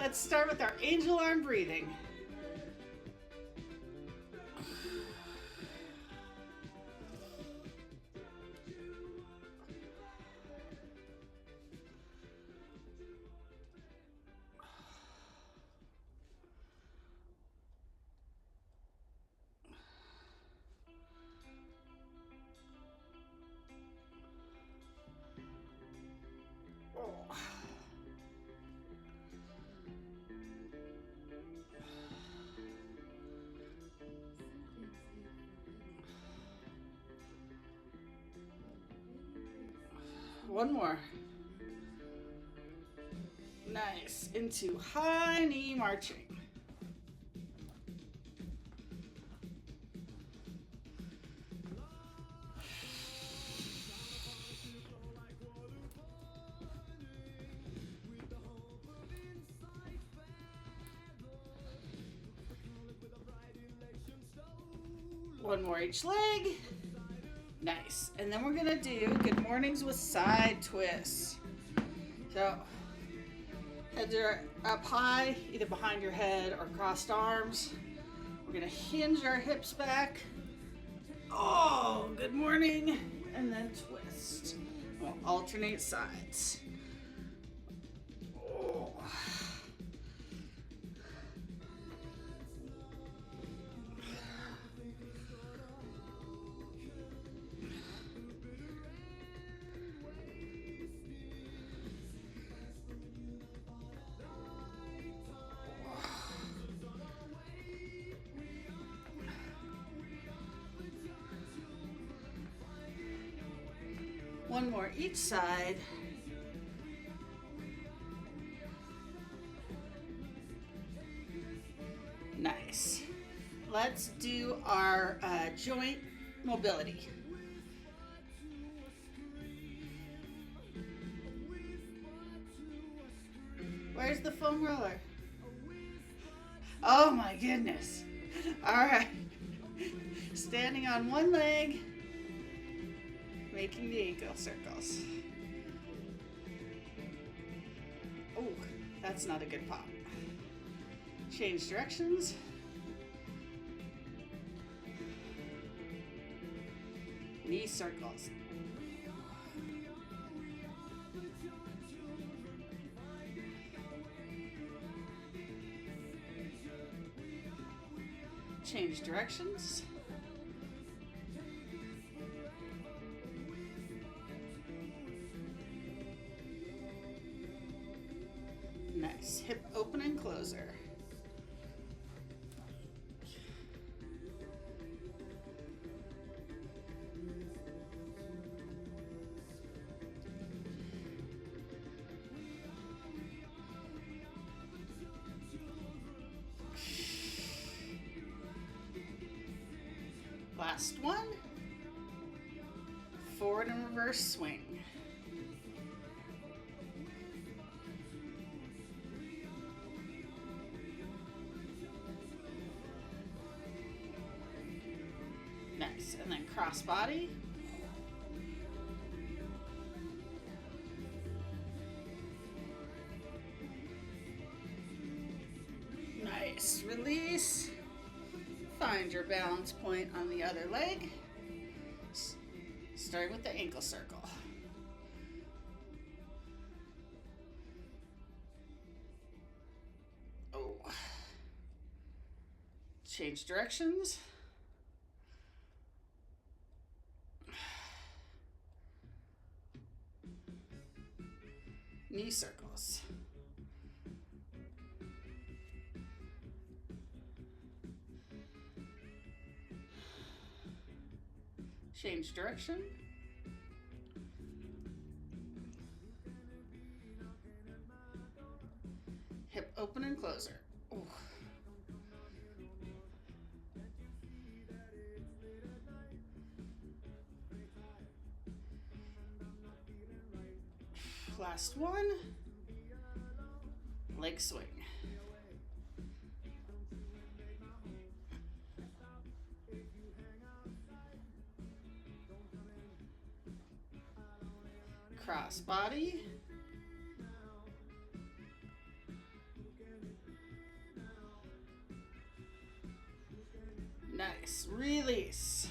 Let's start with our angel arm breathing. One more. Nice. Into high knee marching. One more each leg. Nice. And then we're going to do good mornings with side twists. So heads are up high, either behind your head or crossed arms. We're going to hinge our hips back. Oh, good morning. And then twist. We'll alternate sides. Oh. One more each side. Nice. Let's do our joint mobility. Where's the foam roller? Oh my goodness. All right. Standing on one leg. Making the ankle circles. Oh, that's not a good pop. Change directions. Knee circles. Change directions. Nice. Hip open and closer. Last one. Forward and reverse swing. Nice. And then cross body. Nice. Release. Find your balance point on the other leg. Starting with the ankle circle. Oh. Change directions. Knee circles. Change direction. Hip open and closer. Ooh. Last one. Leg swing. Cross body. Nice. Release.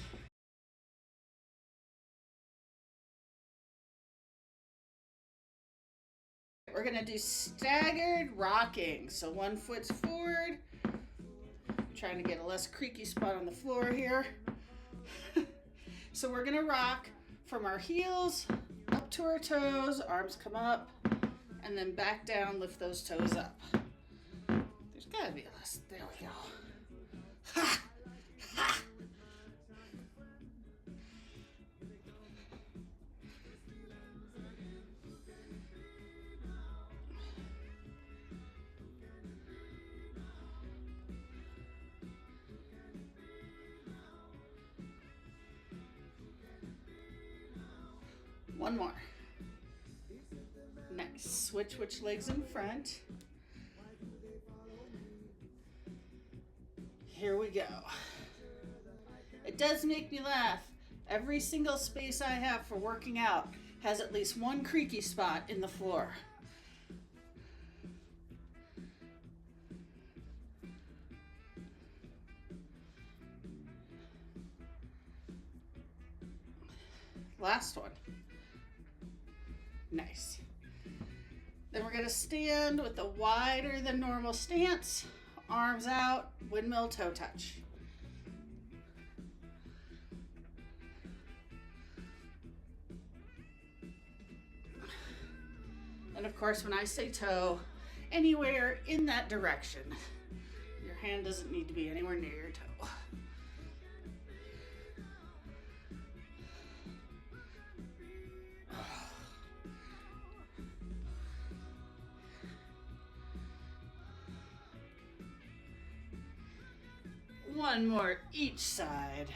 We're going to do staggered rocking. So one foot's forward. Trying to get a less creaky spot on the floor here. So we're going to rock from our heels up to our toes. Arms come up. And then back down, lift those toes up. There's got to be a less. There we go. Ha! Ha! One more. Nice. Switch which legs in front. Here we go. It does make me laugh. Every single space I have for working out has at least one creaky spot in the floor. Last one. Nice. Then we're going to stand with a wider than normal stance, arms out, windmill toe touch. And of course, when I say toe, anywhere in that direction. Your hand doesn't need to be anywhere near your toe. One more each side.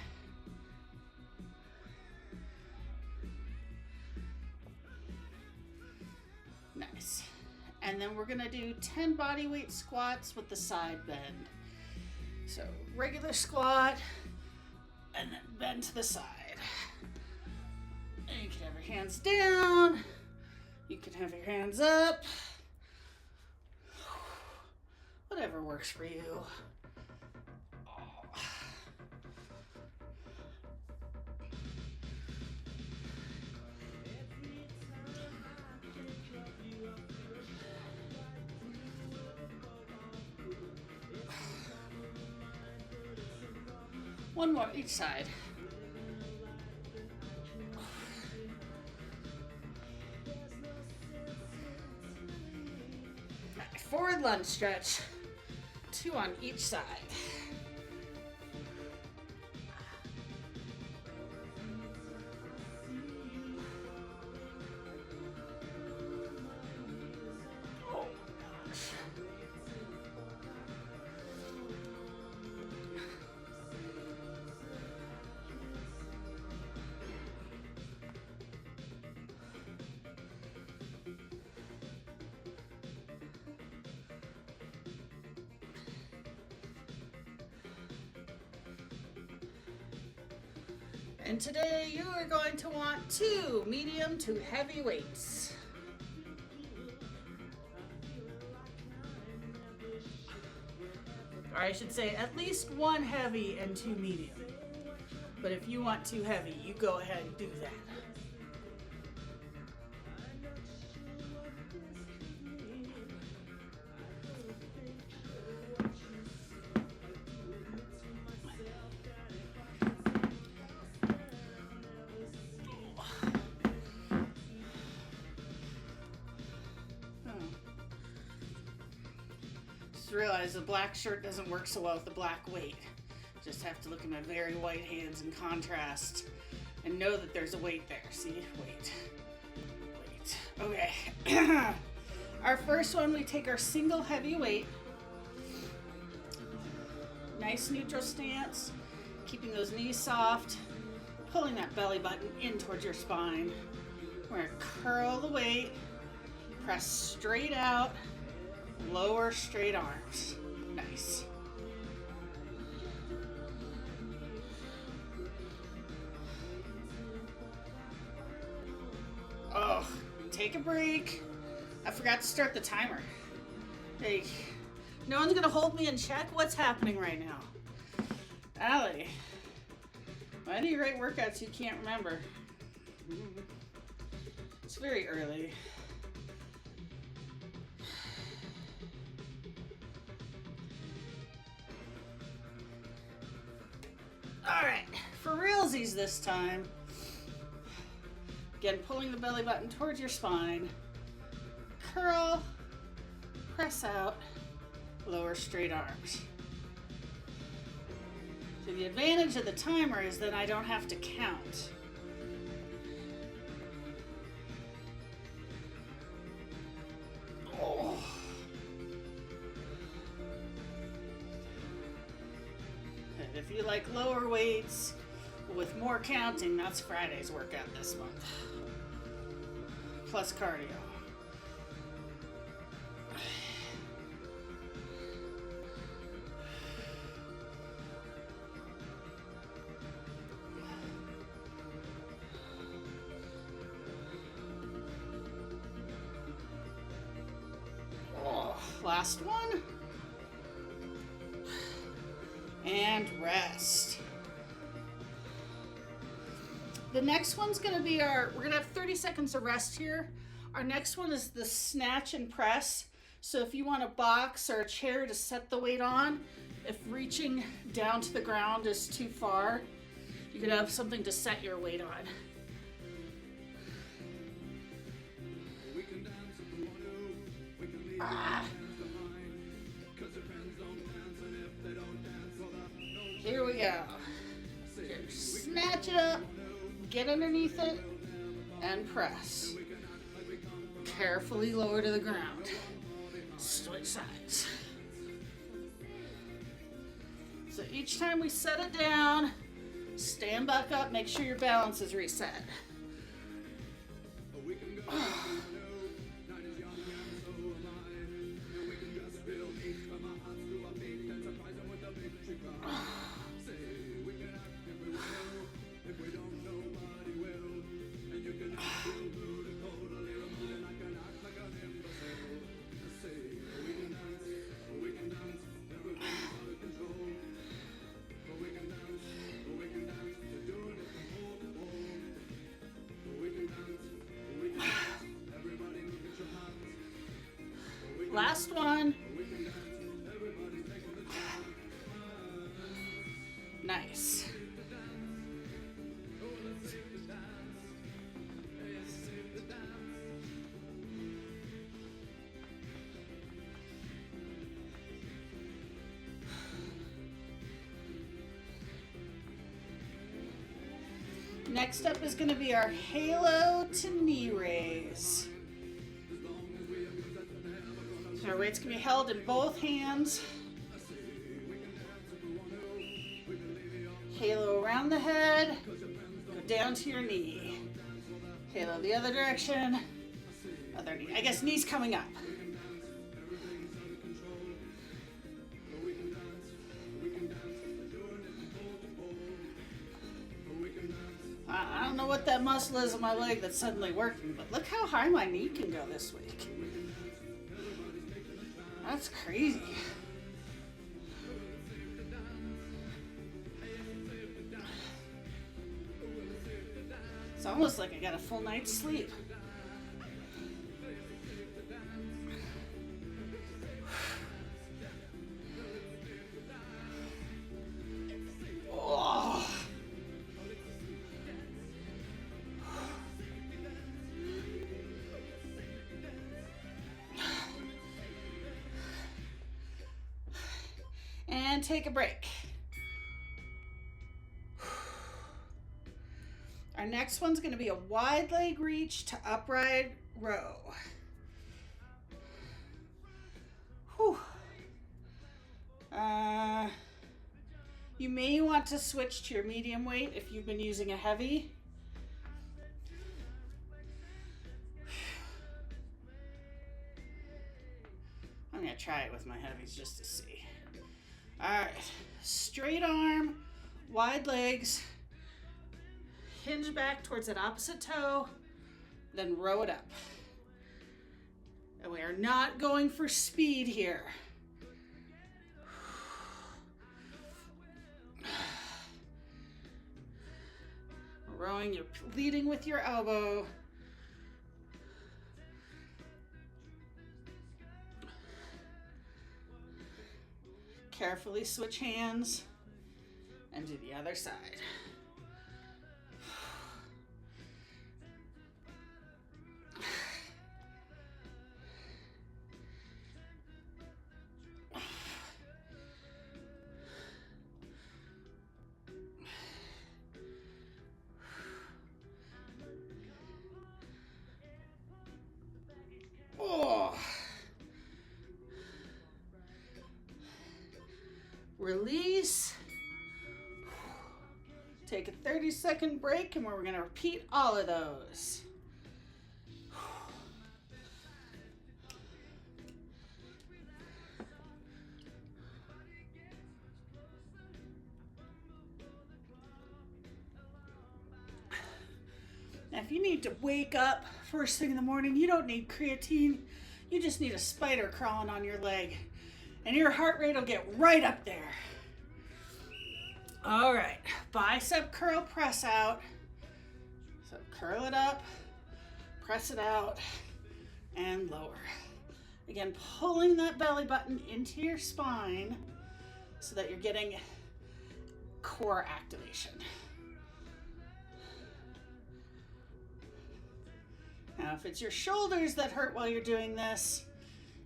Nice. And then we're gonna do 10 body weight squats with the side bend. So regular squat and then bend to the side. And you can have your hands down. You can have your hands up. Whatever works for you. One more each side. Forward lunge stretch. 2 on each side. Oh gosh. And today you are going to want 2 medium to heavy weights. Or I should say at least 1 heavy and 2 medium. But if you want 2 heavy, you go ahead and do that. Realize the black shirt doesn't work so well with the black weight. Just have to look at my very white hands in contrast and know that there's a weight there. See? Weight. Okay. Our first one, we take our single heavy weight. Nice neutral stance. Keeping those knees soft. Pulling that belly button in towards your spine. We're going to curl the weight. Press straight out. Lower straight arms. Nice. Oh, take a break. I forgot to start the timer. Hey, no one's gonna hold me in check. What's happening right now? Allie, why do you write workouts you can't remember? It's very early. All right, for realsies this time. Again, pulling the belly button towards your spine. Curl, press out, lower straight arms. So the advantage of the timer is that I don't have to count. Oh. And if you like lower weights with more counting, that's Friday's workout this month. Plus cardio. Last one. And rest. The next one's gonna be we're gonna have 30 seconds of rest here. Our next one is the snatch and press. So if you want a box or a chair to set the weight on, if reaching down to the ground is too far, you could have something to set your weight on. Here we go. Here, snatch it up, get underneath it, and press. Carefully lower to the ground. Switch sides. So each time we set it down, stand back up, make sure your balance is reset. Last one. Nice. Next up is going to be our halo to knee raise. So our weight's going to be held in both hands. Halo around the head, go down to your knee. Halo the other direction, other knee. I guess knee's coming up. I don't know what that muscle is in my leg that's suddenly working, but look how high my knee can go this week. That's crazy. It's almost like I got a full night's sleep. Oh. And take a break. Our next one's going to be a wide leg reach to upright row. Whew. You may want to switch to your medium weight if you've been using a heavy. I'm going to try it with my heavies just to see. All right, straight arm, wide legs. Hinge back towards that opposite toe, then row it up. And we are not going for speed here. Rowing, you're leading with your elbow. Carefully switch hands and do the other side. Oh. Release. Take a 30-second break, and we're going to repeat all of those. Now, if you need to wake up first thing in the morning, you don't need creatine. You just need a spider crawling on your leg, and your heart rate will get right up there. All right, bicep curl, press out. So curl it up, press it out, and lower. Again, pulling that belly button into your spine so that you're getting core activation. Now, if it's your shoulders that hurt while you're doing this,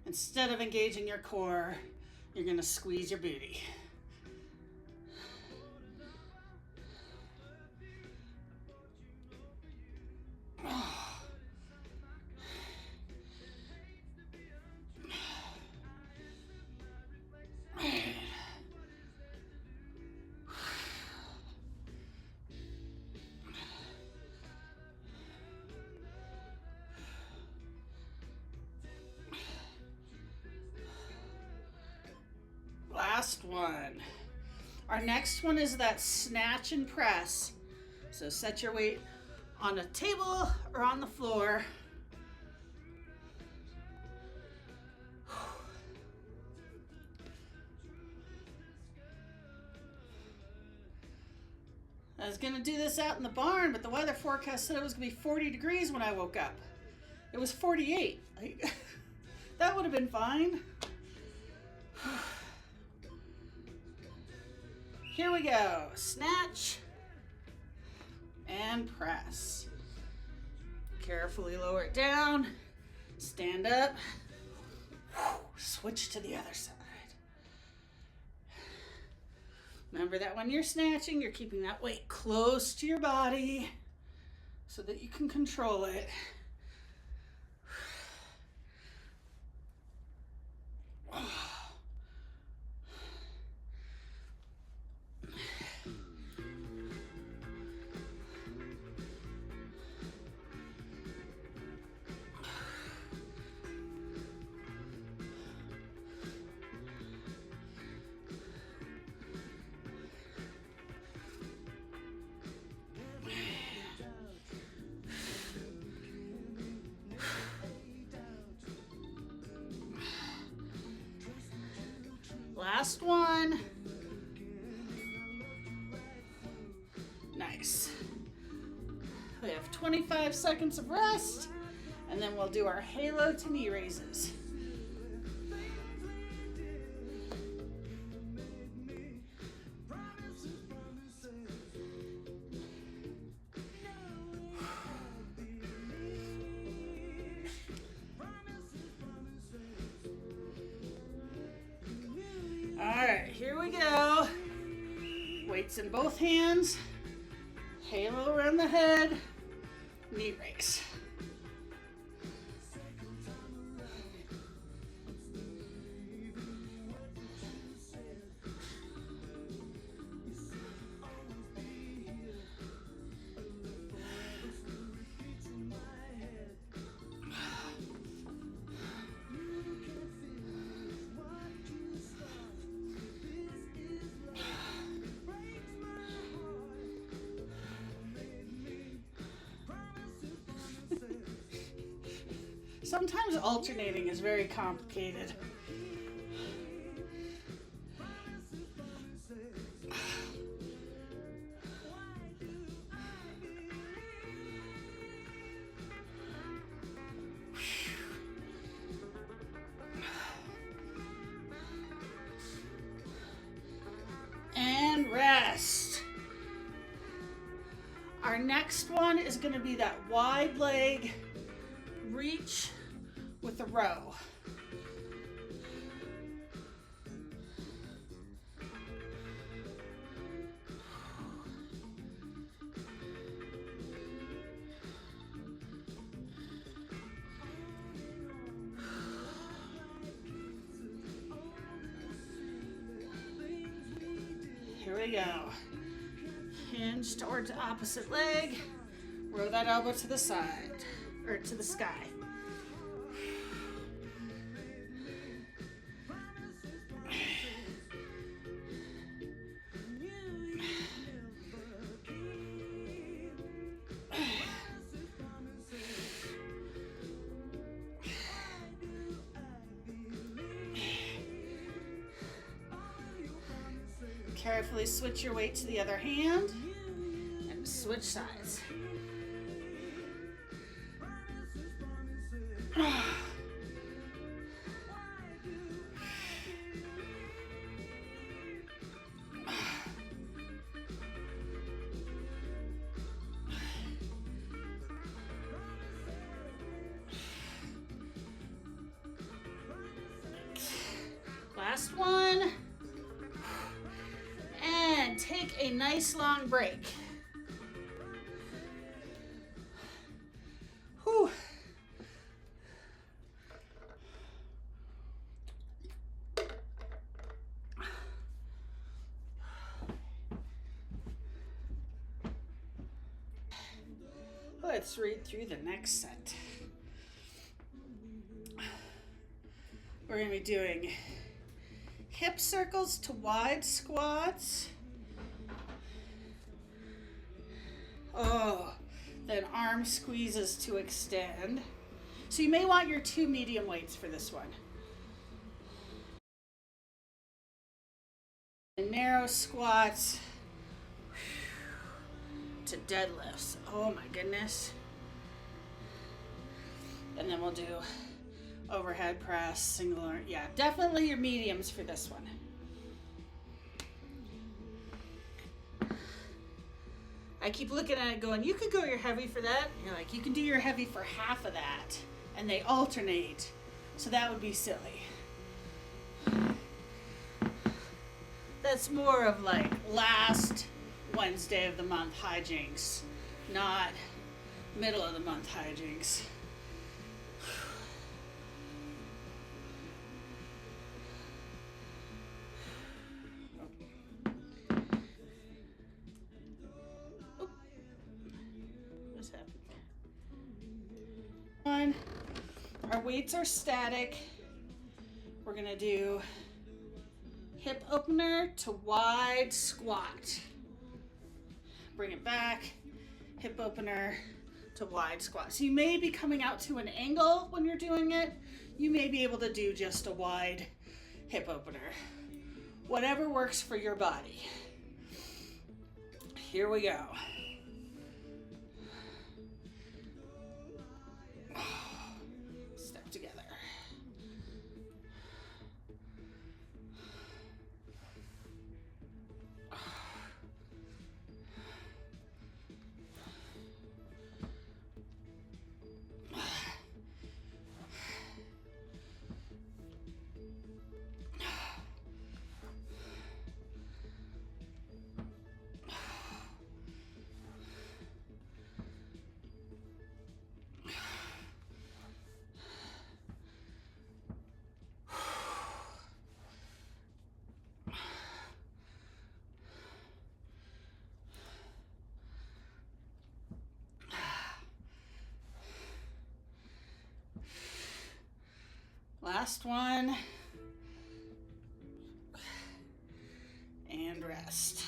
instead of engaging your core, you're gonna squeeze your booty. Last one. Our next one is that snatch and press. So set your weight on a table or on the floor. I was gonna do this out in the barn, but the weather forecast said it was gonna be 40 degrees when I woke up. It was 48. That would have been fine. Here we go. Snatch and press. Carefully lower it down. Stand up. Switch to the other side. Remember that when you're snatching, you're keeping that weight close to your body so that you can control it. Last one. Nice. We have 25 seconds of rest, and then we'll do our halo to knee raises. Here we go. Weights in both hands. Halo around the head. Knee raise. Sometimes alternating is very complicated. and rest. Our next one is going to be that wide leg reach with a row. Here we go. Hinge towards the opposite leg. Roll that elbow to the side, or to the sky. Carefully switch your weight to the other hand and switch sides. Last one. And take a nice long break. Whew. Let's read through the next set. We're going to be doing hip circles to wide squats. Oh, then arm squeezes to extend. So you may want your 2 medium weights for this one. And narrow squats to deadlifts. Oh my goodness. And then we'll do overhead press, single arm. Yeah, definitely your mediums for this one. I keep looking at it going, you could go your heavy for that. You're like, you can do your heavy for half of that. And they alternate. So that would be silly. That's more of like last Wednesday of the month hijinks, not middle of the month hijinks. Our weights are static. We're gonna do hip opener to wide squat. Bring it back, hip opener to wide squat. So you may be coming out to an angle when you're doing it. You may be able to do just a wide hip opener. Whatever works for your body. Here we go. Step together. Last one. And rest.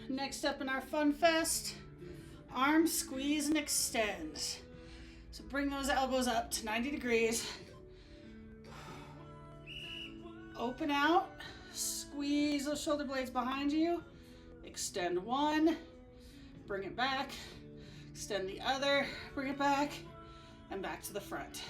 Next up in our fun fest, arm squeeze and extend. So bring those elbows up to 90 degrees. Open out, squeeze those shoulder blades behind you. Extend one, bring it back. Extend the other, bring it back, and back to the front.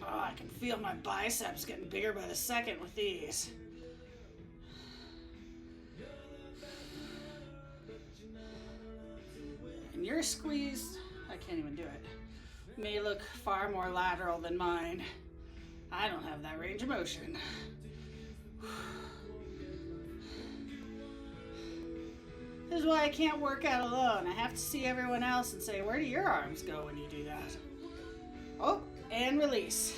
Oh, I can feel my biceps getting bigger by the second with these. And your squeeze, I can't even do it, may look far more lateral than mine. I don't have that range of motion. This is why I can't work out alone. I have to see everyone else and say, where do your arms go when you do that? Oh, and release.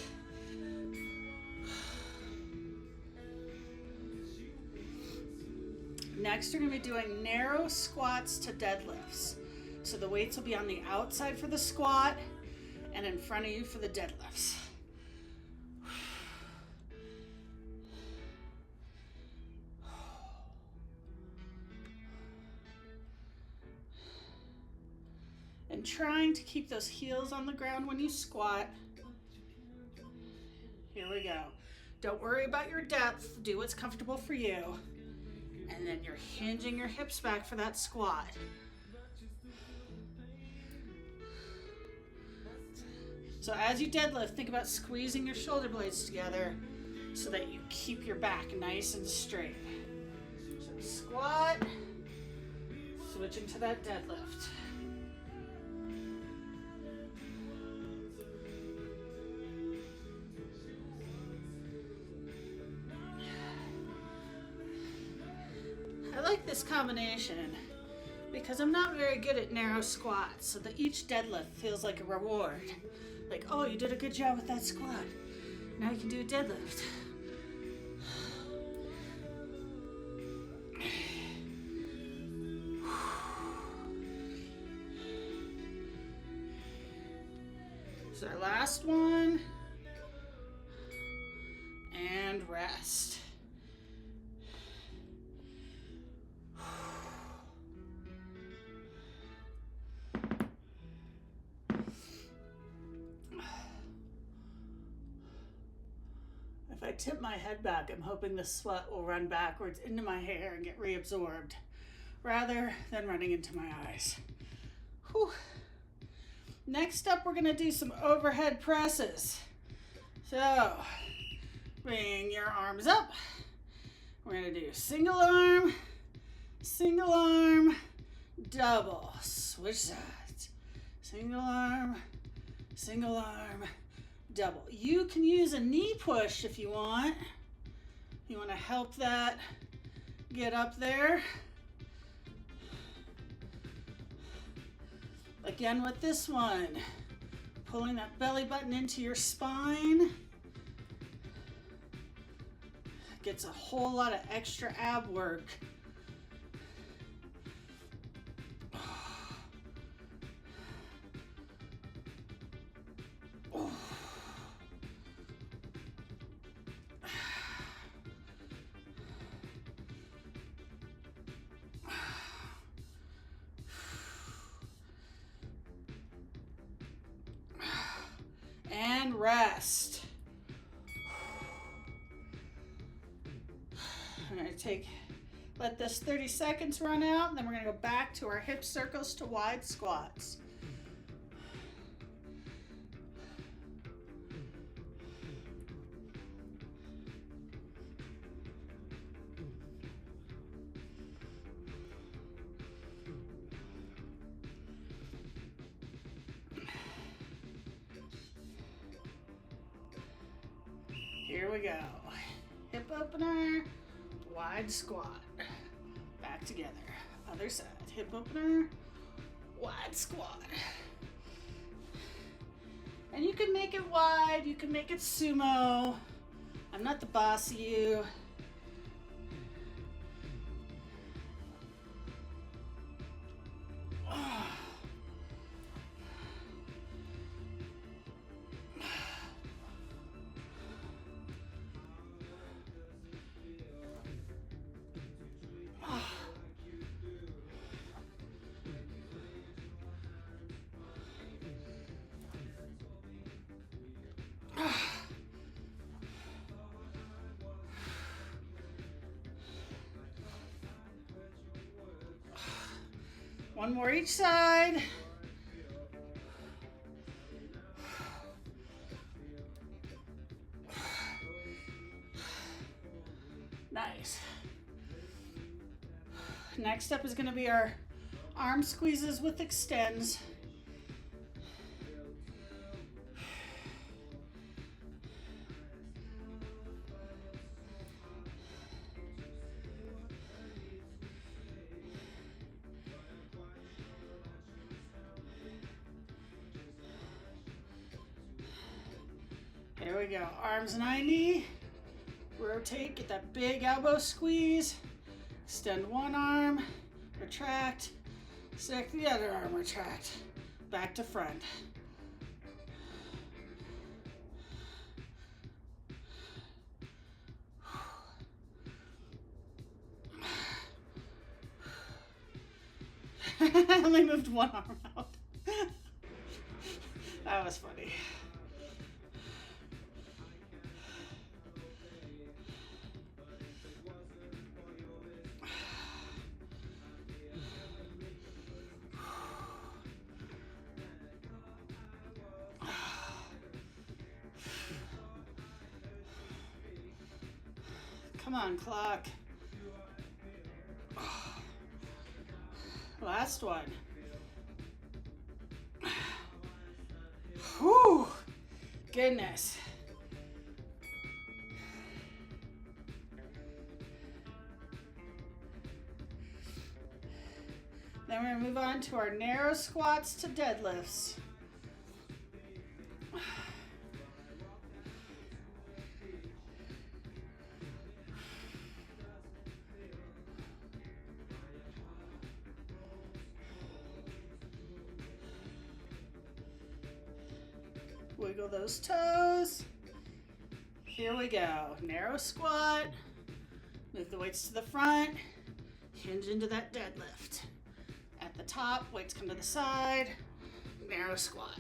Next, we're going to be doing narrow squats to deadlifts. So the weights will be on the outside for the squat and in front of you for the deadlifts. And trying to keep those heels on the ground when you squat. Here we go. Don't worry about your depth. Do what's comfortable for you. And then you're hinging your hips back for that squat. So as you deadlift, think about squeezing your shoulder blades together so that you keep your back nice and straight. So squat, switching to that deadlift. I like this combination because I'm not very good at narrow squats, so that each deadlift feels like a reward. Like, oh, you did a good job with that squat. Now you can do a deadlift. So our last one. And rest. If I tip my head back, I'm hoping the sweat will run backwards into my hair and get reabsorbed, rather than running into my eyes. Whew. Next up, we're gonna do some overhead presses. So, bring your arms up. We're gonna do single arm, double, switch sides. Single arm, double. You can use a knee push if you want. You want to help that get up there. Again with this one, pulling that belly button into your spine. Gets a whole lot of extra ab work. And rest. I'm going to let this 30 seconds run out, and then we're going to go back to our hip circles to wide squats. Here we go. Hip opener, wide squat. Back together. Other side. Hip opener, wide squat. And you can make it wide, you can make it sumo. I'm not the boss of you. One more each side. Nice. Next up is going to be our arm squeezes with extends. Here we go. Arms 90. Rotate, get that big elbow squeeze. Extend one arm, retract. Stick the other arm, retract. Back to front. I only moved one arm out. That was funny. Come on, clock. Last one. Whew. Goodness. Then we're going to move on to our narrow squats to deadlifts. Wiggle those toes. Here we go. Narrow squat. Move the weights to the front. Hinge into that deadlift. At the top, weights come to the side. Narrow squat.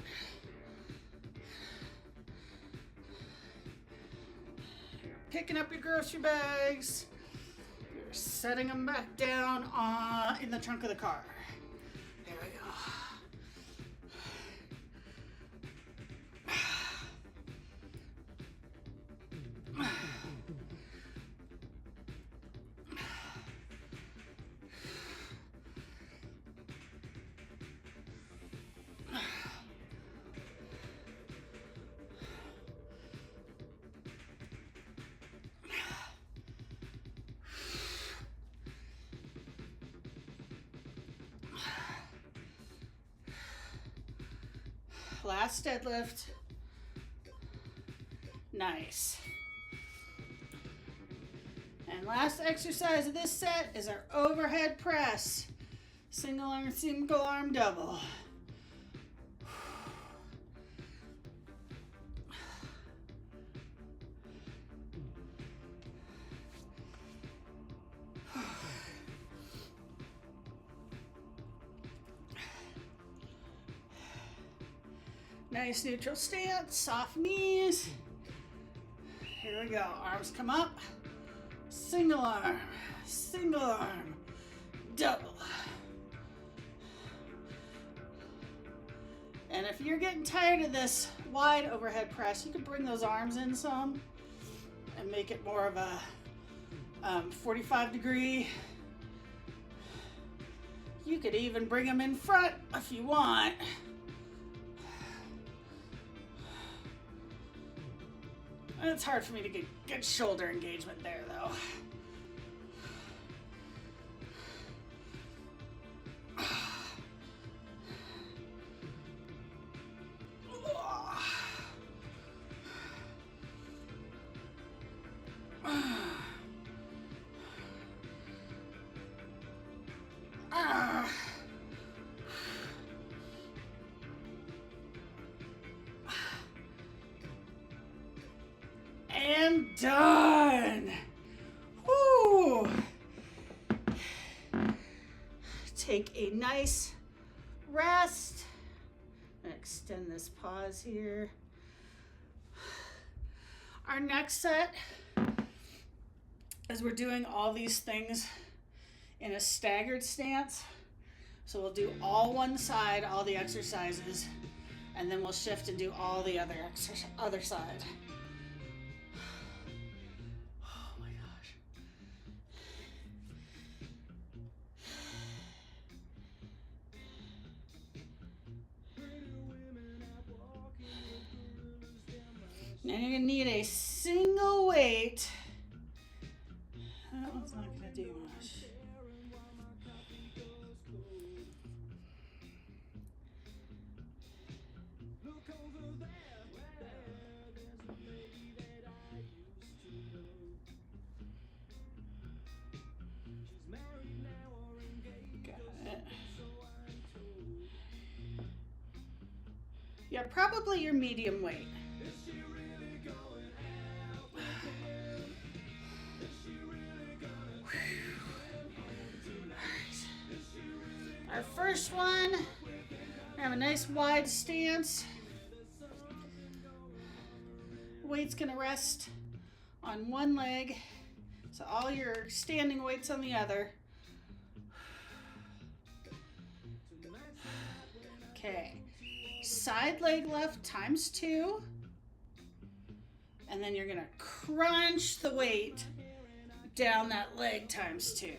You're picking up your grocery bags. You're setting them back down in the trunk of the car. There we go. Last deadlift. Nice. And last exercise of this set is our overhead press. Single arm, double. Nice neutral stance, soft knees. Here we go. Arms come up. Single arm, double. And if you're getting tired of this wide overhead press, you can bring those arms in some and make it more of a 45-degree. You could even bring them in front if you want. It's hard for me to get good shoulder engagement there, though. And done. Woo. Take a nice rest. I'm gonna extend this pause here. Our next set, as we're doing all these things in a staggered stance, So we'll do all one side, all the exercises, and then we'll shift and do all the other side. Oh my gosh. Now you're gonna need a single weight. That one's not gonna do much. Yeah, probably your medium weight. Our first one, we have a nice wide stance. Weight's gonna rest on one leg, so all your standing weight's on the other. Okay. Side leg left times 2, and then you're gonna crunch the weight down that leg times 2.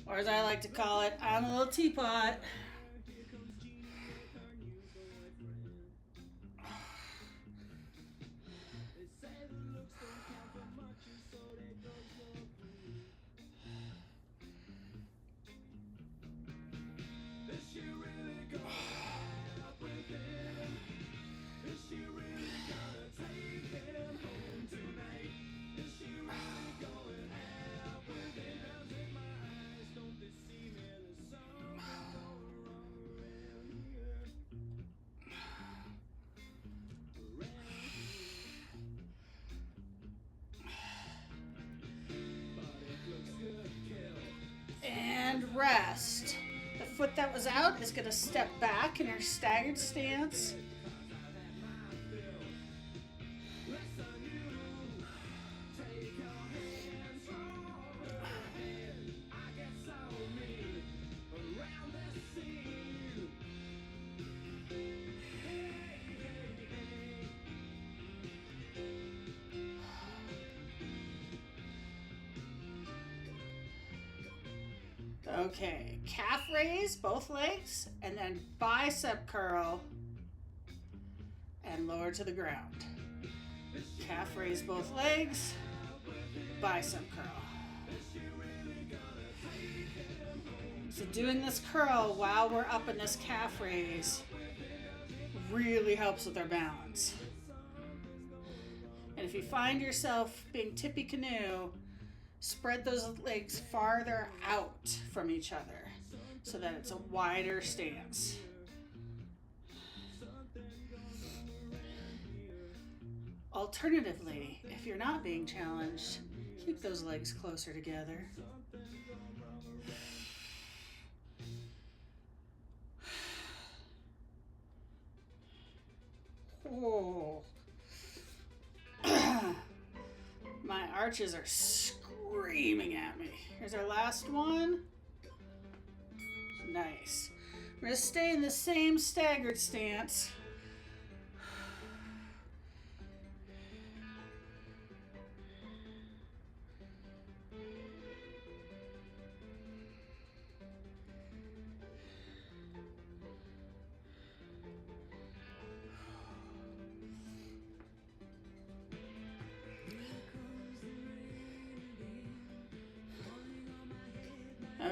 Or as I like to call it, I'm a little teapot. And rest. The foot that was out is going to step back in our staggered stance. Okay, calf raise, both legs, and then bicep curl and lower to the ground. Calf raise, both legs, bicep curl. So doing this curl while we're up in this calf raise really helps with our balance. And if you find yourself being tippy canoe, spread those legs farther out from each other so that it's a wider stance. Alternatively, if you're not being challenged, keep those legs closer together. Oh. My arches are screaming at me. Here's our last one. Nice. We're going to stay in the same staggered stance.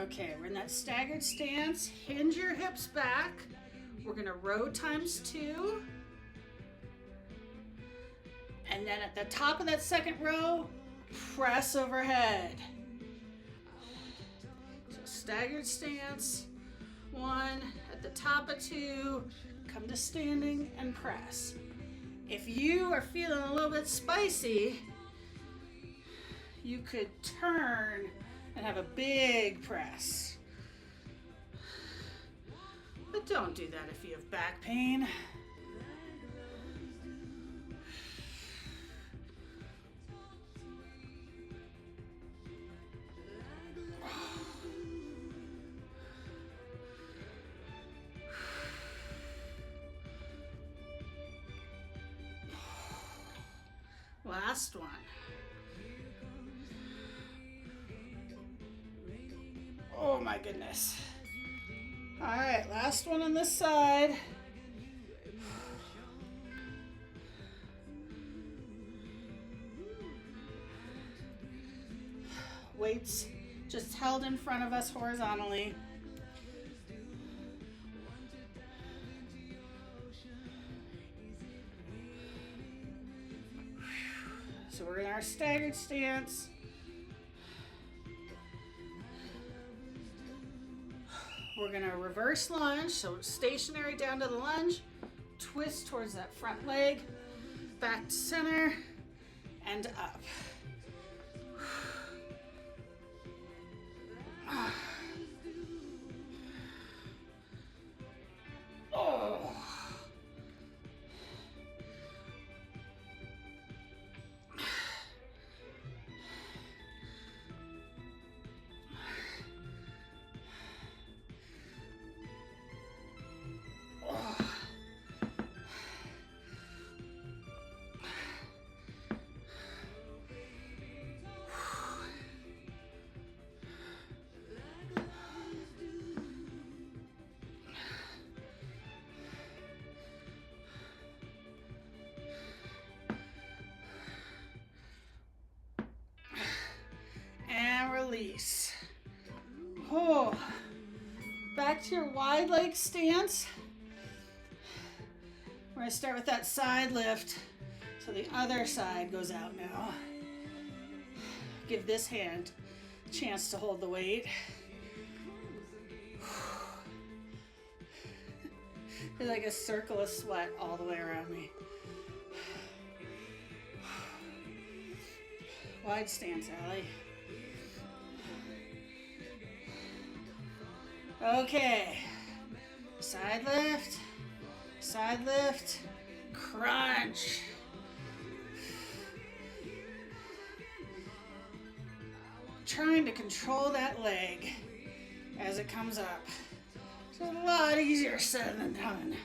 Okay, we're in that staggered stance. Hinge your hips back. We're gonna row times 2. And then at the top of that second row, press overhead. So staggered stance, 1, at the top of 2, come to standing and press. If you are feeling a little bit spicy, you could turn and have a big press. But don't do that if you have back pain. last one. Oh my goodness. All right, last one on this side. Weights just held in front of us horizontally. So we're in our staggered stance. We're gonna reverse lunge, so stationary down to the lunge, twist towards that front leg, back to center, and up. Oh. And release. Oh. Back to your wide leg stance. We're going to start with that side lift. So the other side goes out now. Give this hand a chance to hold the weight. There's like a circle of sweat all the way around me. Wide stance, Allie. Okay. Side lift, crunch. Trying to control that leg as it comes up. It's a lot easier said than done.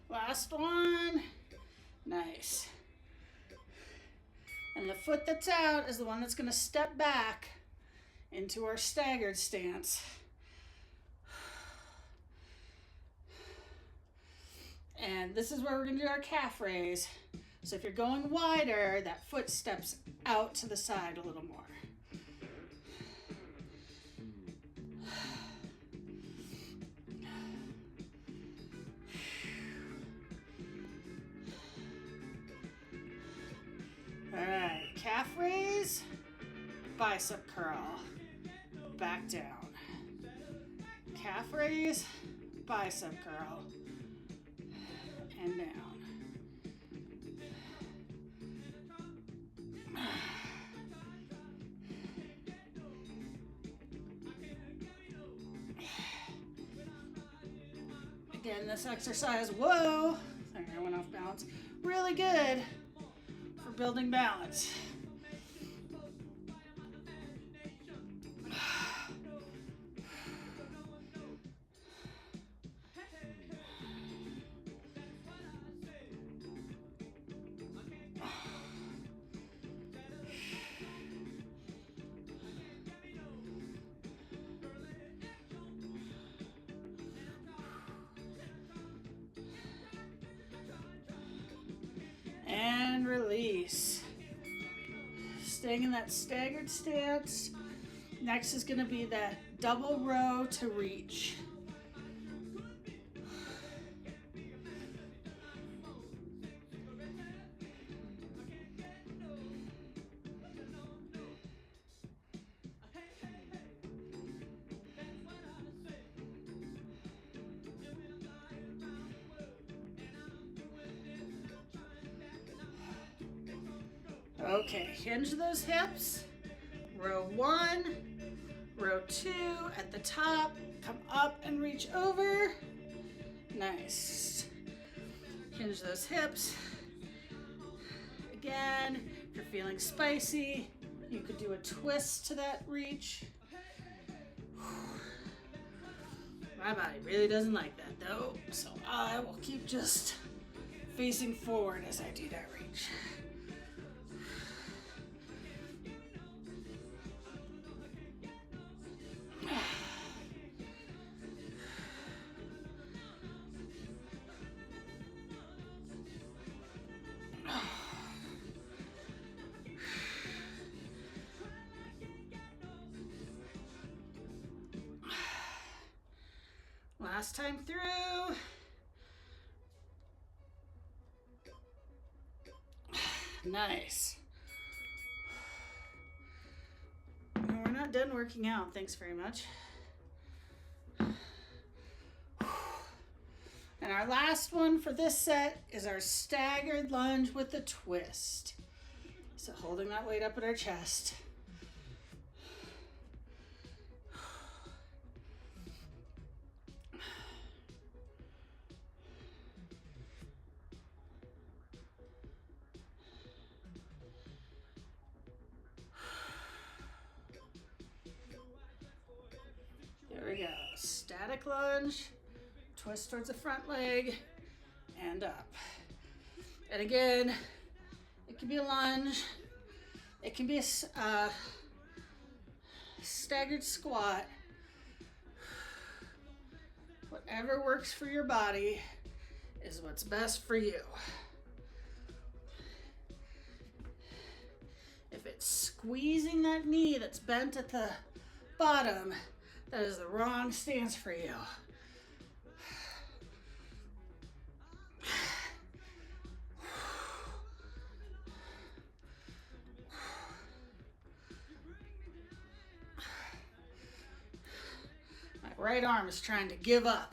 Last one. Nice. And the foot that's out is the one that's going to step back into our staggered stance. And this is where we're going to do our calf raise. So if you're going wider, that foot steps out to the side a little more. All right, calf raise, bicep curl, back down. Calf raise, bicep curl, and down. Again, this exercise, whoa, sorry, I went off balance, really good for building balance. And release. Staying in that staggered stance. Next is going to be that double row to reach. Okay, hinge those hips. Row 1, row 2 at the top. Come up and reach over. Nice. Hinge those hips. Again, if you're feeling spicy, you could do a twist to that reach. My body really doesn't like that though, so I will keep just facing forward as I do that reach. Last time through. Nice. And we're not done working out. Thanks very much. And our last one for this set is our staggered lunge with the twist. So holding that weight up at our chest. There we go. Static lunge, twist towards the front leg, and up. And again, it can be a lunge, it can be a staggered squat. Whatever works for your body is what's best for you. If it's squeezing that knee that's bent at the bottom, that is the wrong stance for you. My right arm is trying to give up.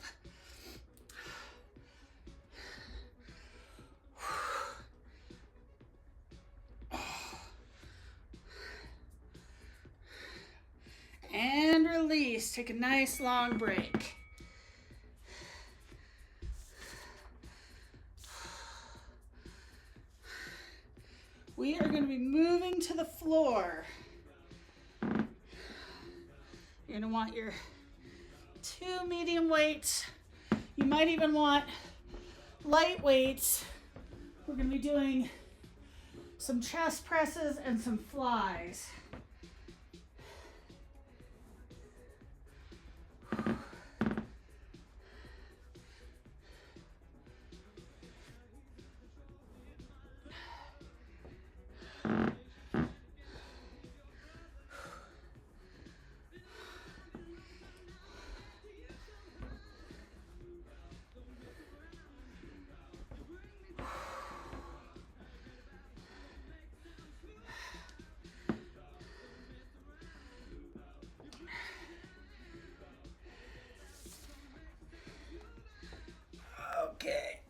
And release. Take a nice long break. We are going to be moving to the floor. You're going to want your 2 medium weights. You might even want light weights. We're going to be doing some chest presses and some flies. Okay.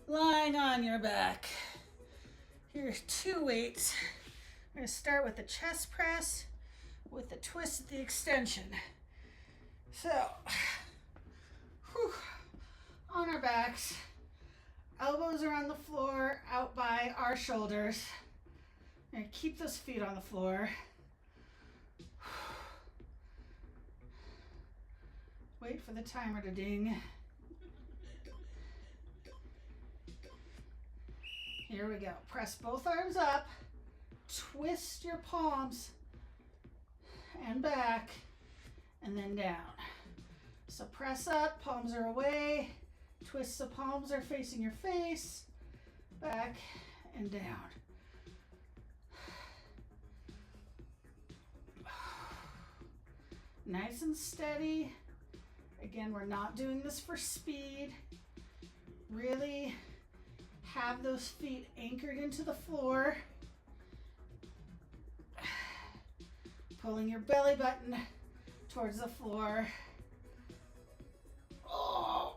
Lying on your back. Here's 2 weights. We're going to start with the chest press with the twist at the extension. So, on our backs, elbows are on the floor out by our shoulders. We're going to keep those feet on the floor. Wait for the timer to ding. Here we go. Press both arms up. Twist your palms and back and then down. So press up, palms are away. Twist the palms are facing your face. Back and down. Nice and steady. Again, we're not doing this for speed. Really have those feet anchored into the floor. Pulling your belly button towards the floor. Oh.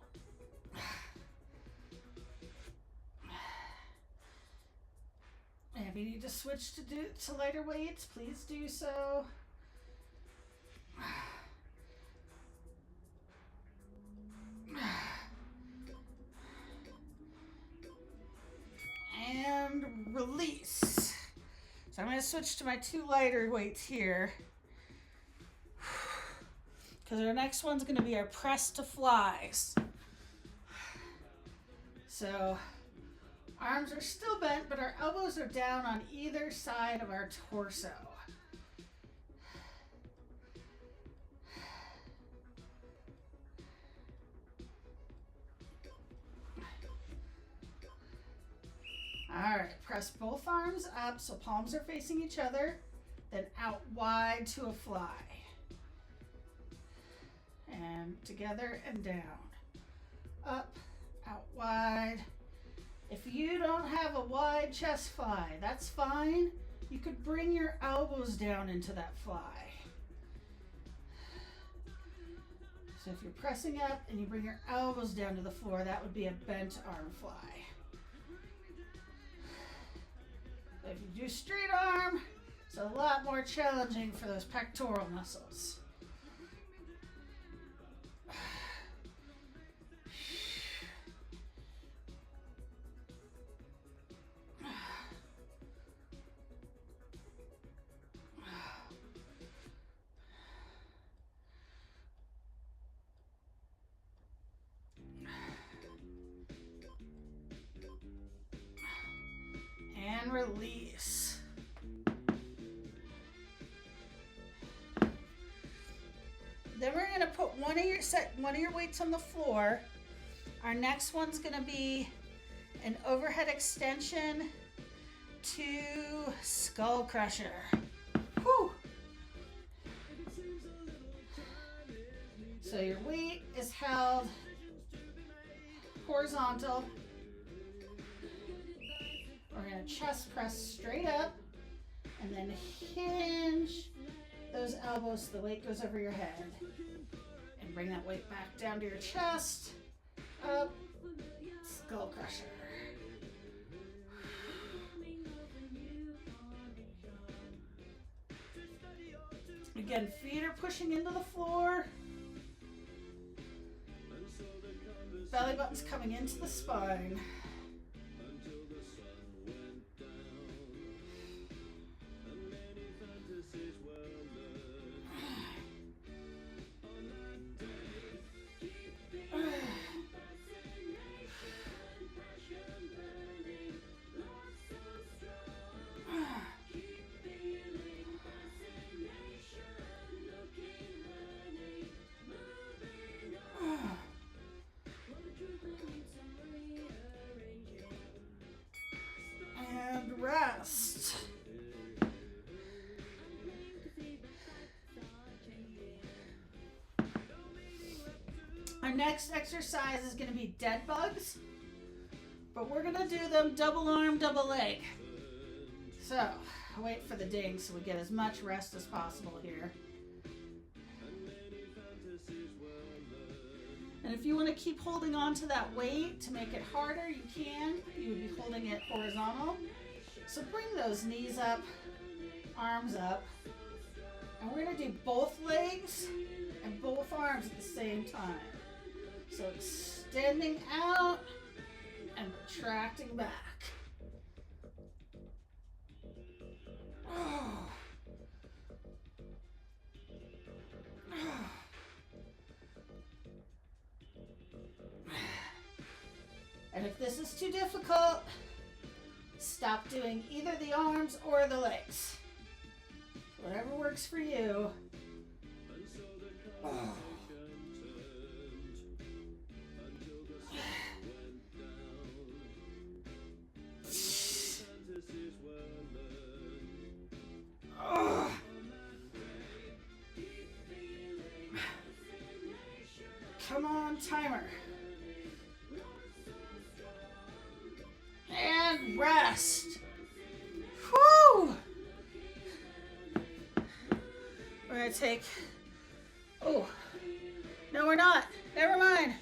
you need to switch to lighter weights, please do so. And release. So I'm going to switch to my 2 lighter weights here, because our next one's going to be our press to flies. So arms are still bent, but our elbows are down on either side of our torso. All right, press both arms up so palms are facing each other, then out wide to a fly. And together and down. Up, out wide. If you don't have a wide chest fly, that's fine. You could bring your elbows down into that fly. So if you're pressing up and you bring your elbows down to the floor, that would be a bent arm fly. If you do straight arm, it's a lot more challenging for those pectoral muscles. And release. Then we're going to put one of your weights on the floor. Our next one's going to be an overhead extension to skull crusher. Whew. So your weight is held horizontal. We're going to chest press straight up and then hinge those elbows so the weight goes over your head. And bring that weight back down to your chest. Up, skull crusher. Again, feet are pushing into the floor. Belly button's coming into the spine. And rest. Our next exercise is going to be dead bugs, but we're going to do them double arm, double leg. So, wait for the ding so we get as much rest as possible here. And if you want to keep holding on to that weight to make it harder, you can. You would be holding it horizontal. So bring those knees up, arms up. And we're going to do both legs and both arms at the same time. So extending out and retracting back. Oh. Oh. And if this is too difficult, stop doing either the arms or the legs. Whatever works for you. Oh. Oh. Come on, timer. And rest. Whew. We're going to take, oh, no, we're not. Never mind.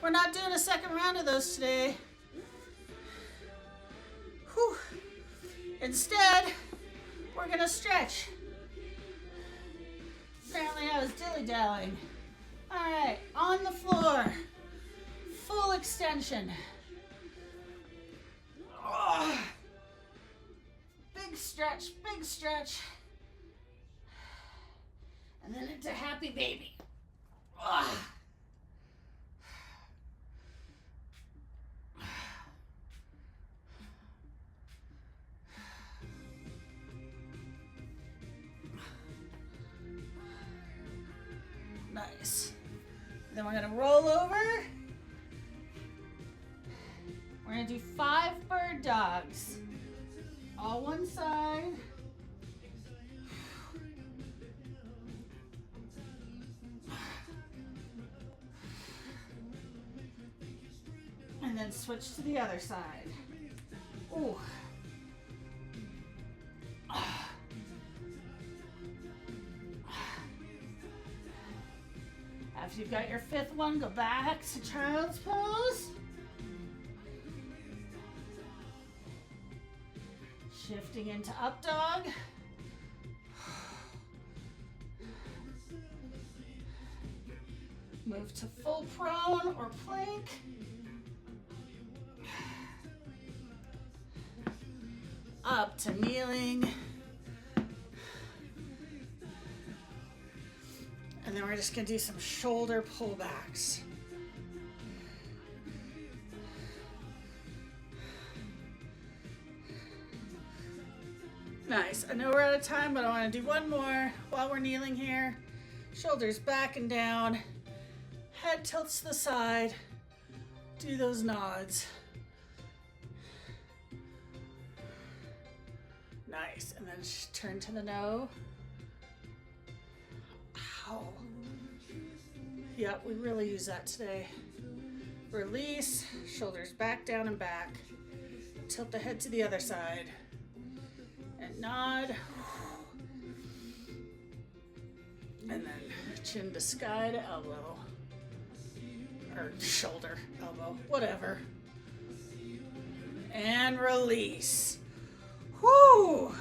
We're not doing a second round of those today. Whew. Instead, we're gonna stretch. Apparently I was dilly-dallying. All right, on the floor, full extension. Oh, big stretch, big stretch. And then into happy baby. Oh. Nice. Then we're gonna roll over. We're gonna do 5 bird dogs. All one side. And then switch to the other side. Ooh. After you've got your 5th one, go back to child's pose. Shifting into up dog. Move to full prone or plank. Up to kneeling. And then we're just gonna do some shoulder pullbacks. Nice. I know we're out of time, but I want to do one more while we're kneeling here. Shoulders back and down. Head tilts to the side. Do those nods. Nice. And then turn to the no. Ow. Yep, we really use that today. Release. Shoulders back, down, and back. Tilt the head to the other side. And nod. And then chin to sky to elbow. Or shoulder, elbow, whatever. And release. Whoo!